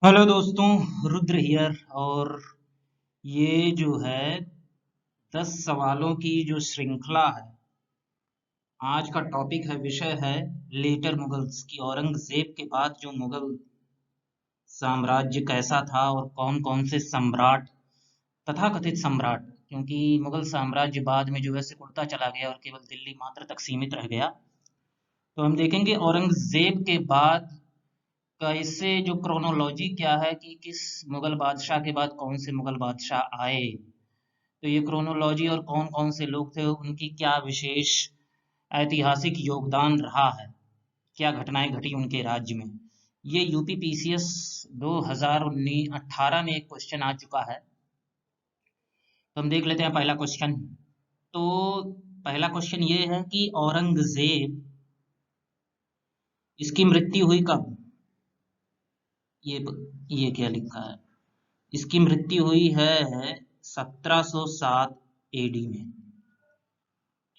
Hello दोस्तों, Rudra here. और ये जो है 10 सवालों की जो श्रृंखला है, आज का टॉपिक है, विषय है लेटर मुगल्स की औरंगजेब के बाद जो मुगल साम्राज्य कैसा था और कौन कौन से सम्राट, तथाकथित सम्राट, क्योंकि मुगल साम्राज्य बाद में जो है सिकुड़ता चला गया और केवल दिल्ली मात्र तक सीमित रह गया। तो हम देखेंगे औरंगजेब के बाद का इससे जो क्रोनोलॉजी क्या है कि किस मुगल बादशाह के बाद कौन से मुगल बादशाह आए। तो ये क्रोनोलॉजी और कौन कौन से लोग थे, उनकी क्या विशेष ऐतिहासिक योगदान रहा है, क्या घटनाएं घटी उनके राज्य में, ये यूपी पीसीएस 2018 में एक क्वेश्चन आ चुका है। तो हम देख लेते हैं पहला क्वेश्चन। तो पहला क्वेश्चन ये है कि औरंगजेब, इसकी मृत्यु हुई कब? ये ये क्या लिखा है? इसकी मृत्यु हुई है 1707 एडी में।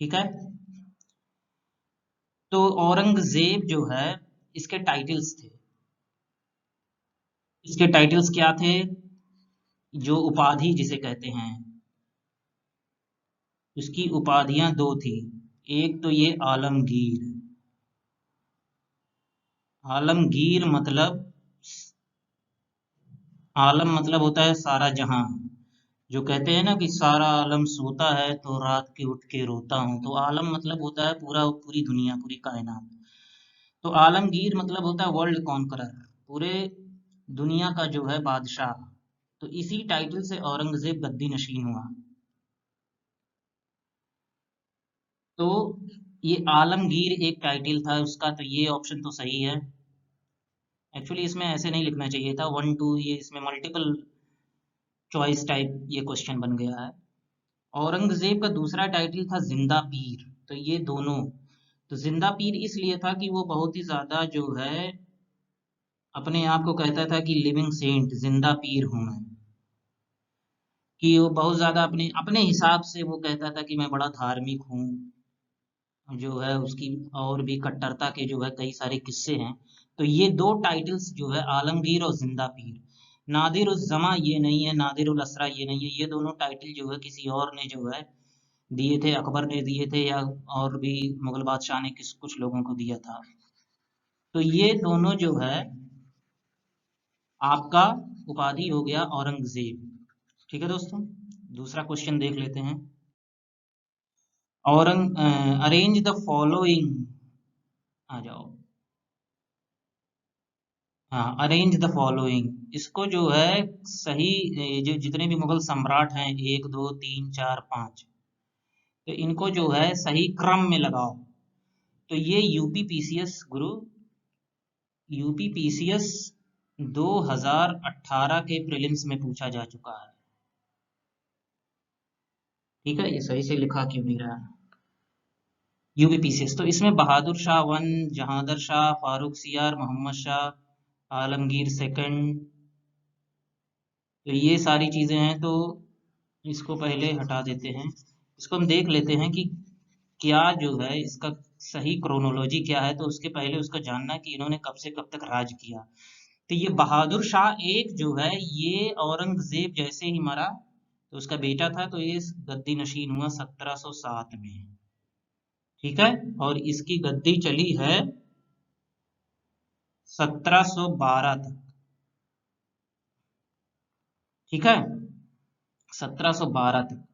ठीक है। तो औरंगजेब जो है, इसके टाइटल्स थे। इसके टाइटल्स क्या थे? जो उपाधि जिसे कहते हैं, उसकी उपाधियां दो थी। एक तो ये आलमगीर। आलमगीर मतलब, आलम मतलब होता है सारा जहां। जो कहते हैं ना कि सारा आलम सोता है तो रात के उठ के रोता हूं, तो आलम मतलब होता है पूरा, पूरी दुनिया, पूरी कायनात। तो आलमगीर मतलब होता है वर्ल्ड कॉन्करर, पूरे दुनिया का जो है बादशाह। तो इसी टाइटल से औरंगजेब गद्दी नशीन हुआ। तो ये आलमगीर एक टाइटल था उसका, तो ये ऑप्शन तो सही है। एक्चुअली इसमें ऐसे नहीं लिखना चाहिए था, वन टू, ये इसमें मल्टीपल चॉइस टाइप ये क्वेश्चन बन गया है। औरंगजेब का दूसरा टाइटल था जिंदा पीर। तो ये दोनों, तो जिंदा पीर इसलिए था कि वो बहुत ही ज्यादा जो है अपने आप को कहता था कि लिविंग सेंट, जिंदा पीर हूं मैं। कि वो बहुत ज्यादा अपने अपने हिसाब से वो कहता था कि मैं बड़ा धार्मिक हूँ, जो है उसकी और भी कट्टरता के जो है कई सारे किस्से हैं। तो ये दो टाइटल्स जो है, आलमगीर और जिंदा पीर, नादिर उस जमा ये नहीं है, नादिर उल असरा ये नहीं है, ये दोनों टाइटल जो है किसी और ने जो है दिए थे, अकबर ने दिए थे या और भी मुगल बादशाह ने किस कुछ लोगों को दिया था। तो ये दोनों जो है आपका उपाधि हो गया औरंगजेब। ठीक है दोस्तों, दूसरा क्वेश्चन देख लेते हैं। अरेंज द फॉलोइंग, आ जाओ। हाँ, अरेंज द फॉलोइंग, इसको जो है सही, जो जितने भी मुगल सम्राट हैं, 1 2 3 4 5, तो इनको जो है सही क्रम में लगाओ। तो ये यूपी पीसीएस गुरु, यूपी पीसीएस 2018 के प्रीलिम्स में पूछा जा चुका है। ठीक है, ये सही से लिखा क्यों नहीं रहा? यूपी पीसीएस, तो इसमें बहादुर शाह वन, जहांदर शाह, फारूक सियार, मोहम्मद शाह, आलमगीर सेकंड, तो ये सारी चीजें हैं। तो इसको पहले हटा देते हैं। इसको हम देख लेते हैं कि क्या जो है इसका सही क्रोनोलॉजी क्या है। तो उसके पहले उसका जानना है कि इन्होंने कब से कब तक राज किया। तो ये बहादुर शाह एक जो है, ये औरंगजेब जैसे ही मरा तो उसका बेटा था, तो ये गद्दी नशीन हुआ 1707 में। ठीक है। और इसकी गद्दी चली है 1712 तक। ठीक है, 1712 तक।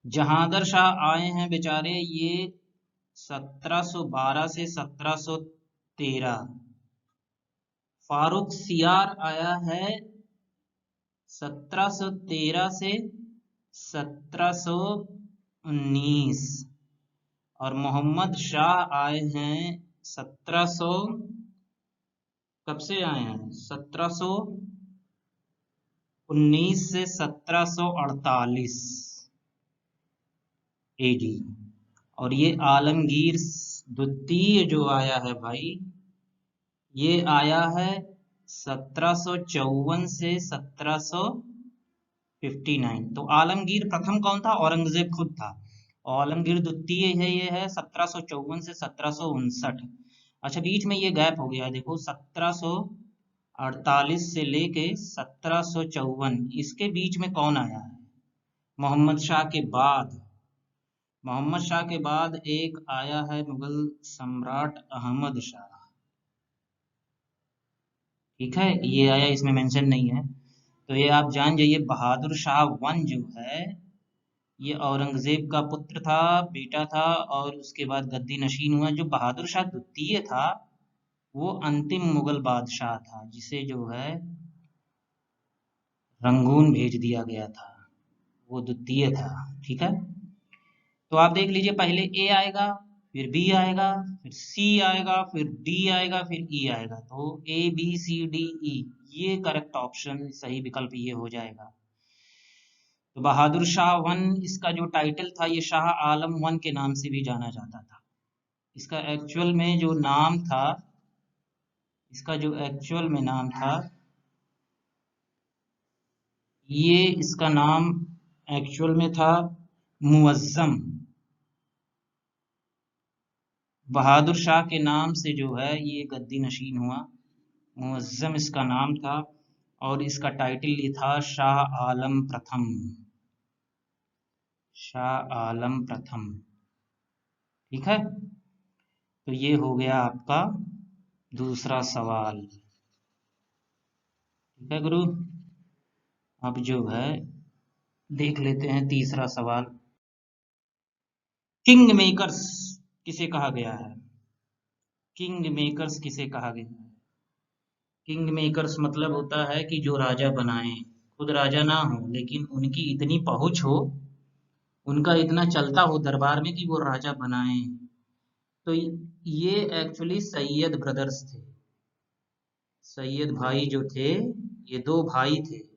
जहांगीर शाह आए हैं बेचारे ये 1712 से 1713। फारूक सियार आया है 1713 से 1719। और मोहम्मद शाह आए हैं 1700, कब से आए हैं, 1719 से 1748 एडी। और ये आलमगीर द्वितीय जो आया है भाई, ये आया है 1754 से 1759। तो आलमगीर प्रथम कौन था? औरंगजेब खुद था। आलमगीर द्वितीय है, ये है 1754 से 1759। अच्छा, बीच में ये गैप हो गया, देखो 1700, 48 से लेके 1754, इसके बीच में कौन आया है? मोहम्मद शाह के बाद, मोहम्मद शाह के बाद एक आया है मुगल सम्राट अहमद शाह। ठीक है, ये आया, इसमें मेंशन नहीं है, तो ये आप जान जाइए। बहादुर शाह वन जो है ये औरंगजेब का पुत्र था, बेटा था, और उसके बाद गद्दी नशीन हुआ। जो बहादुर शाह द्वितीय था वो अंतिम मुगल बादशाह था, जिसे जो है रंगून भेज दिया गया था, वो द्वितीय था। ठीक है, तो आप देख लीजिए, पहले ए आएगा, फिर बी आएगा, फिर सी आएगा, फिर डी आएगा, फिर ई आएगा। तो A B C D E, ये करेक्ट ऑप्शन, सही विकल्प ये हो जाएगा। तो बहादुर शाह वन, इसका जो टाइटल था ये शाह आलम वन के नाम से भी जाना जाता था। इसका एक्चुअल में जो नाम था, इसका जो एक्चुअल में नाम था, ये इसका नाम एक्चुअल में था मुअज्जम। बहादुर शाह के नाम से जो है ये गद्दी नशीन हुआ, मुअज्जम इसका नाम था, और इसका टाइटल ये था शाह आलम प्रथम, शाह आलम प्रथम। ठीक है, तो ये हो गया आपका दूसरा सवाल। ठीक है गुरु, अब जो है देख लेते हैं तीसरा सवाल। किंग मेकर्स किसे कहा गया है? किंग मेकर्स किसे कहा गया है? किंग मेकर्स मतलब होता है कि जो राजा बनाए, खुद राजा ना हो लेकिन उनकी इतनी पहुंच हो, उनका इतना चलता हो दरबार में कि वो राजा बनाए। तो ये एक्चुअली सैयद ब्रदर्स थे। सैयद भाई जो थे, ये दो भाई थे,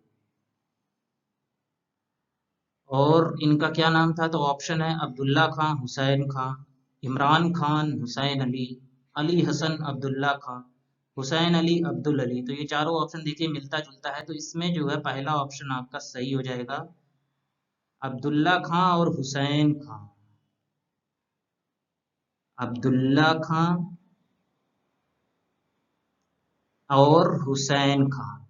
और इनका क्या नाम था? तो ऑप्शन है अब्दुल्ला खां, हुसैन खां, इमरान खान, हुसैन अली, अली हसन अब्दुल्ला खां, हुसैन अली, अब्दुल अली। तो ये चारों ऑप्शन देखिए मिलता जुलता है, तो इसमें जो है पहला ऑप्शन आपका सही हो जाएगा, अब्दुल्ला खां और हुसैन खां। अब्दुल्ला खां और हुसैन खां,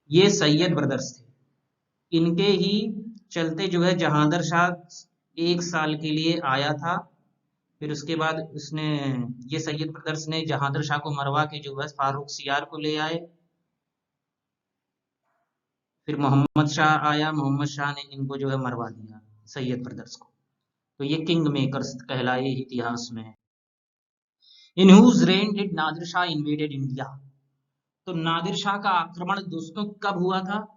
ये सैयद ब्रदर्स थे। इनके ही चलते जो है जहांदर शाह 1 साल के लिए आया था, फिर उसके बाद उसने, ये सैयद ब्रदर्स ने जहांदर शाह को मरवा के जो है फारूक सियार को ले आए। फिर मोहम्मद शाह आया, मोहम्मद शाह ने इनको जो है मरवा दिया, सैयद ब्रदर्स को। तो ये किंग मेकर्स कहलाए इतिहास में। In whose reign did Nadir Shah invaded India? तो नादिर शाह का आक्रमण दोस्तों कब हुआ था?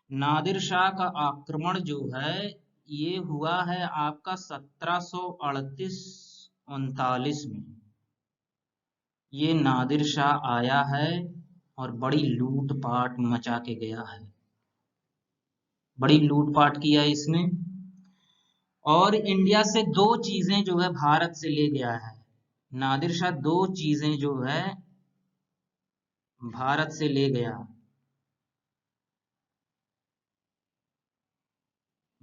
नादिर शाह का आक्रमण जो है ये हुआ है आपका 1738-39 में। ये नादिर शाह आया है और बड़ी लूटपाट मचा के गया है, बड़ी लूटपाट किया है इसने, और इंडिया से दो चीजें जो है भारत से ले गया है। नादिर शाह दो चीजें जो है भारत से ले गया,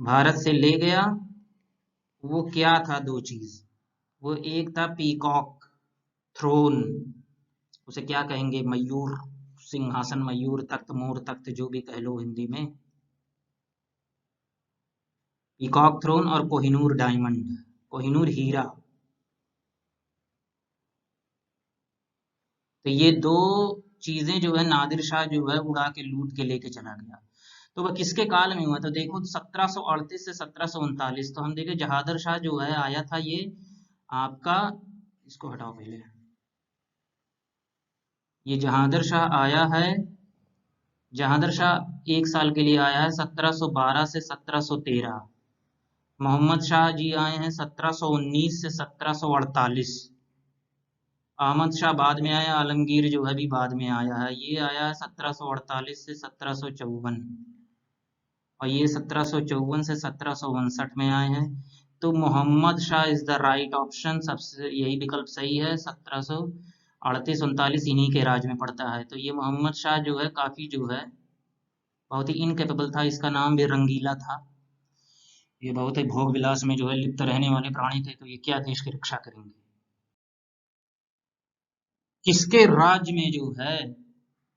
भारत से ले गया। वो क्या था दो चीज? वो एक था पीकॉक थ्रोन, उसे क्या कहेंगे, मयूर सिंहासन, मयूर तख्त, मोर तख्त, जो भी कह लो हिंदी में। पीकॉक थ्रोन और कोहिनूर डायमंड, कोहिनूर हीरा। तो ये दो चीजें जो है नादिर शाह जो है उड़ा के लूट के लेके चला गया। तो वह किसके काल में हुआ? तो देखो 1738 से 1739, तो हम देखे जहादर शाह जो है आया था, ये आपका, इसको हटाओ पहले, ये जहादर शाह आया है, जहादर शाह 1 साल के लिए आया है 1712 से 1713। मोहम्मद शाह जी आए हैं 1719 से 1748। अहमद शाह बाद में आया, आलमगीर जो है भी बाद में आया है, ये आया है 1748 से 1754, और ये 1754 से 1759 में आए हैं। तो Mohammad Shah is the right option, सबसे यही विकल्प सही है। 1738-39 इन्हीं के राज में पड़ता है। तो ये मोहम्मद शाह जो है काफी जो है बहुत ही इनकेपेबल था, इसका नाम भी रंगीला था। ये बहुत ही भोग विलास में जो है लिप्त रहने वाले प्राणी थे, तो ये क्या देश की रक्षा करेंगे। किसके राज्य में जो है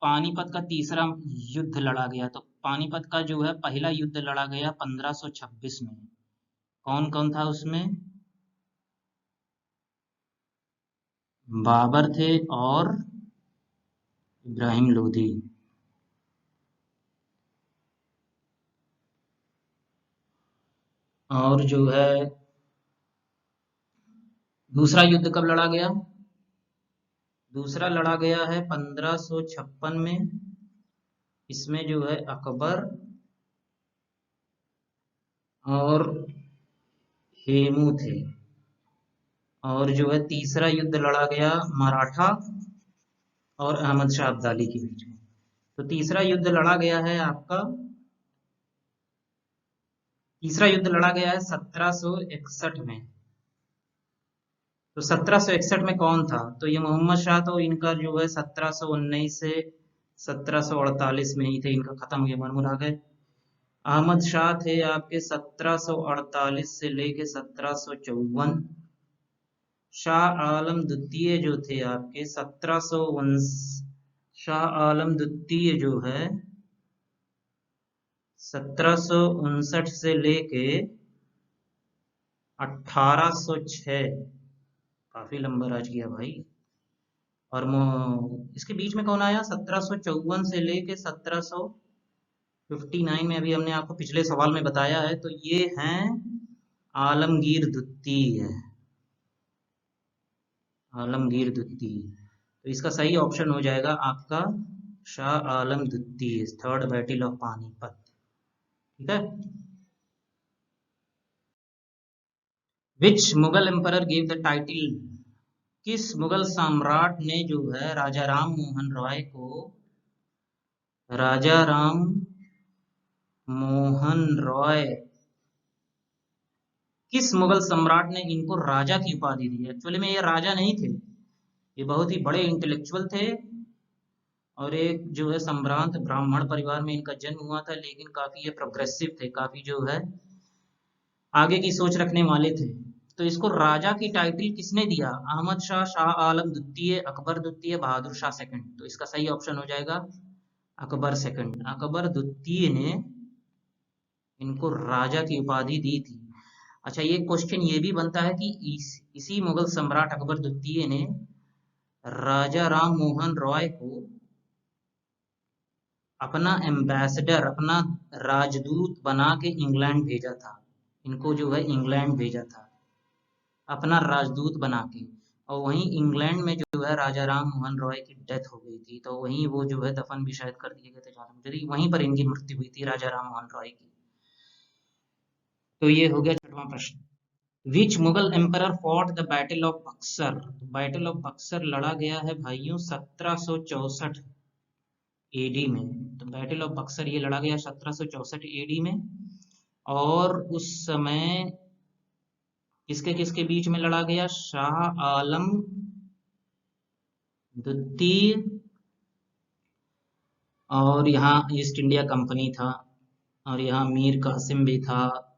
पानीपत का तीसरा युद्ध लड़ा गया? तो पानीपत का जो है पहला युद्ध लड़ा गया 1526 में। कौन कौन था उसमें? बाबर थे और इब्राहिम लोधी। और जो है दूसरा युद्ध कब लड़ा गया? दूसरा लड़ा गया है 1556 में। इसमें जो है अकबर और हेमू थे। और जो है तीसरा युद्ध लड़ा गया मराठा और अहमद शाह अब्दाली के बीच में। तो तीसरा युद्ध लड़ा गया है आपका, तीसरा युद्ध लड़ा गया है 1761 में। तो 1761 में कौन था? तो ये मोहम्मद शाह, तो इनका जो है 1719 से 1748 में ही थे, इनका खत्म हो गया, मरमुरा गए। अहमद शाह थे आपके 1748 से लेके 1754। शाह आलम द्वितीय जो थे आपके 1759। शाह आलम द्वितीय जो है 1759 से लेके 1806। काफी लंबा राज किया भाई। और इसके बीच में कौन आया? 1754 से लेके 1759 में, अभी हमने आपको पिछले सवाल में बताया है। तो ये हैं आलमगीर द्वितीय। आलमगीर द्वितीय। तो इसका सही ऑप्शन हो जाएगा आपका शाह आलम द्वितीय, थर्ड बैटल ऑफ पानीपत। ठीक है। Which Mughal emperor gave the title? किस मुगल सम्राट ने जो है राजा राम मोहन रॉय को, राजा राम मोहन रॉय, किस मुगल सम्राट ने इनको राजा की उपाधि दी? एक्चुअली में ये राजा नहीं थे, ये बहुत ही बड़े इंटेलेक्चुअल थे और एक जो है सम्भ्रांत ब्राह्मण परिवार में इनका जन्म हुआ था। लेकिन काफी ये प्रोग्रेसिव थे, काफी जो है आगे की सोच रखने वाले थे। तो इसको राजा की टाइटल किसने दिया? अहमद शाह, शाह आलम द्वितीय, अकबर द्वितीय, बहादुर शाह सेकंड। तो इसका सही ऑप्शन हो जाएगा अकबर सेकंड। अकबर द्वितीय ने इनको राजा की उपाधि दी थी। अच्छा, ये क्वेश्चन ये भी बनता है कि इसी मुगल सम्राट अकबर द्वितीय ने राजा राम मोहन रॉय को अपना एम्बेसडर, अपना राजदूत बना के इंग्लैंड भेजा था। इनको जो है इंग्लैंड भेजा था अपना राजदूत बना के। और वहीं इंग्लैंड में जो है राजा राम मोहन रॉय की डेथ हो गई थी, तो वहीं वो जो है दफन भी शायद कर दिए गए थे, जहां तक मुझे, वहीं पर इनकी मृत्यु हुई थी राजा राम मोहन रॉय की। तो ये हो गया छठवां प्रश्न। Which Mughal emperor fought the battle of Buxar? Battle of Buxar लड़ा गया है भाइयों 1764 एडी में। तो बैटल ऑफ बक्सर ये लड़ा गया 1764 एडी में। और उस समय किसके किसके बीच में लड़ा गया? शाह आलम द्वितीय और यहाँ ईस्ट इंडिया कंपनी था, और यहाँ मीर कासिम भी था।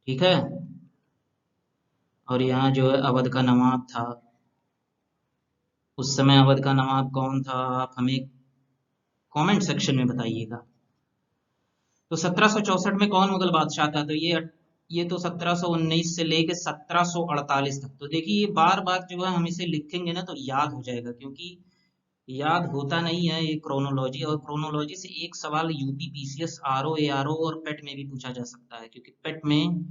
ठीक है। और यहाँ जो है अवध का नवाब था। उस समय अवध का नवाब कौन था? आप हमें कमेंट सेक्शन में बताइएगा। तो 1764 में कौन मुगल बादशाह था? तो ये तो 1719 से लेके 1748 तक। तो देखिए, ये बार बार जो है हम इसे लिखेंगे ना तो याद हो जाएगा, क्योंकि याद होता नहीं है ये क्रोनोलॉजी। और क्रोनोलॉजी से एक सवाल यूपी पीसीएस, आरओ, एआरओ और पेट में भी पूछा जा सकता है, क्योंकि पेट में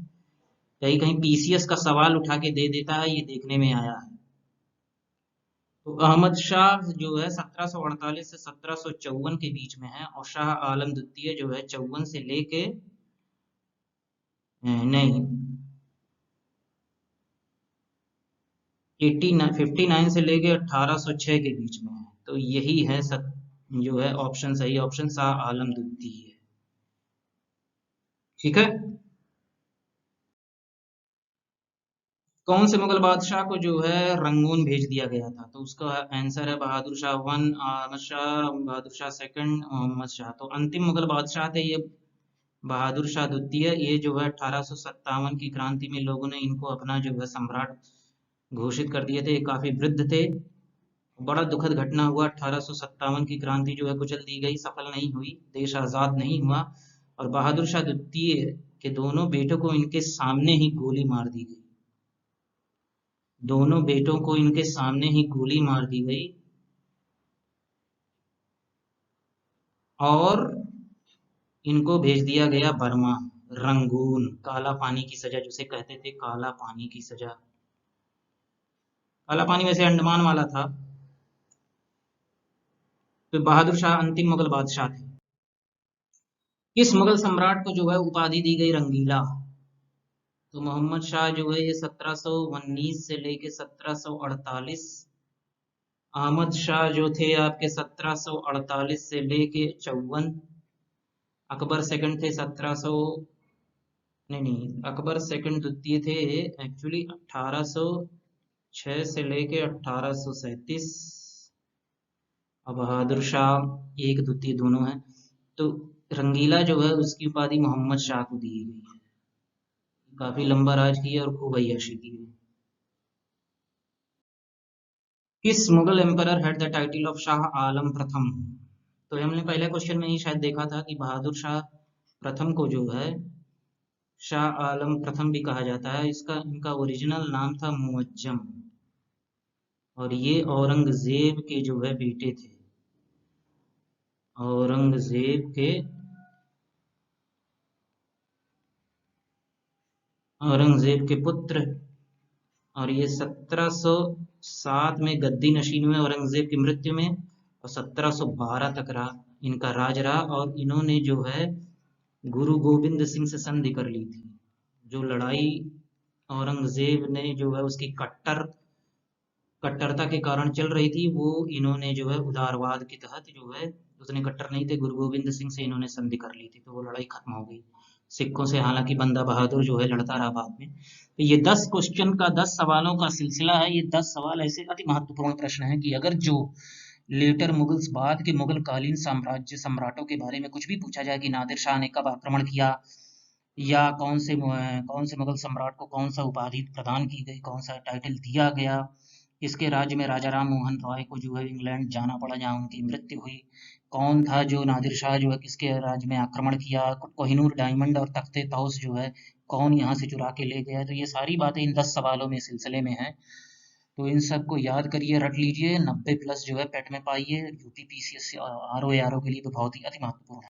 कहीं कहीं पीसीएस का सवाल उठा के दे देता है, ये देखने में आया है। तो अहमद शाह जो है 1748 से 1754 के बीच में है, और शाह आलम द्वितीय जो है 54 से लेके नहीं 59 से लेके 1806 के बीच में है। तो यही है जो है ऑप्शन, सही ऑप्शन शाह आलम द्वितीय है। ठीक है। कौन से मुगल बादशाह को जो है रंगून भेज दिया गया था? तो उसका आंसर है बहादुर शाह वन, अहमद शाह, बहादुर शाह सेकंड, मोहम्मद शाह। तो अंतिम मुगल बादशाह थे ये बहादुर शाह द्वितीय। ये जो है 1857 की क्रांति में लोगों ने इनको अपना जो है सम्राट घोषित कर दिए थे। काफी वृद्ध थे। बड़ा दुखद घटना हुआ, 1857 की क्रांति जो है कुचल दी गई, सफल नहीं हुई, देश आजाद नहीं हुआ और बहादुर शाह द्वितीय के दोनों बेटों को इनके सामने ही गोली मार दी गई। दोनों बेटों को इनके सामने ही गोली मार दी गई और इनको भेज दिया गया बर्मा, रंगून, काला पानी की सजा जिसे कहते थे, काला पानी की सजा। काला पानी वैसे अंडमान वाला था। तो बहादुर शाह अंतिम मुगल बादशाह थे। किस मुगल सम्राट को जो है उपाधि दी गई रंगीला? तो मोहम्मद शाह जो है ये 1719 से लेके 1748, अहमद शाह जो थे आपके 1748 से लेके 54, अकबर सेकंड थे 1700, नहीं अकबर सेकंड द्वितीय थे एक्चुअली 1806 से लेके 1837, और बहादुर शाह एक द्वितीय दोनों हैं। तो रंगीला जो है उसकी उपाधि मोहम्मद शाह को दी गई है। काफी लंबा राज किया और खूब अय्याशी की है। किस Mughal emperor had the title of Shah Alam प्रथम? तो हमने पहले क्वेश्चन में ही शायद देखा था कि बहादुर शाह प्रथम को जो है शाह आलम प्रथम भी कहा जाता है। इसका इनका ओरिजिनल नाम था मुअज्जम और ये औरंगजेब के जो है बेटे थे, औरंगजेब के पुत्र। और ये 1707 में गद्दी नशीन हुए औरंगजेब की मृत्यु में, और 1712 तक इनका राज रहा। और इन्होंने जो है गुरु गोविंद सिंह से संधि कर ली थी। जो लड़ाई औरंगजेब ने जो है उसकी कट्टरता के कारण चल रही थी, वो इन्होंने जो है उदारवाद के तहत जो है, उतने कट्टर नहीं थे, गुरु गोविंद सिंह से इन्होंने संधि कर ली थी, तो वो लड़ाई खत्म हो गई सिखों से। हालांकि बंदा बहादुर जो है लड़ता रहा बाद में। तो ये 10 क्वेश्चन का 10 सवालों का सिलसिला है। ये 10 सवाल ऐसे अति महत्वपूर्ण प्रश्न हैं कि अगर जो लेटर मुगल्स बाद के मुगल कालीन साम्राज्य सम्राटों के बारे में कुछ भी पूछा जाए कि नादिर शाह ने कब आक्रमण किया, या कौन से मुगल सम्राट को कौन सा उपाधि प्रदान की गई, कौन सा टाइटल दिया गया, किसके राज्य में राजा राम मोहन रॉय को जो है इंग्लैंड जाना पड़ा जहाँ उनकी मृत्यु हुई, कौन था जो नादिर शाह जो है किसके राज्य में आक्रमण किया, कोहिनूर डायमंड और तख्ते तौस जो है कौन यहाँ से चुरा के ले गया, तो ये सारी बातें इन 10 सवालों में सिलसिले में है। तो इन सबको याद करिए, रट लीजिए, 90 प्लस जो है पेट में पाइए। यूपी पीसीएस आरओ के लिए तो बहुत ही अति महत्वपूर्ण है।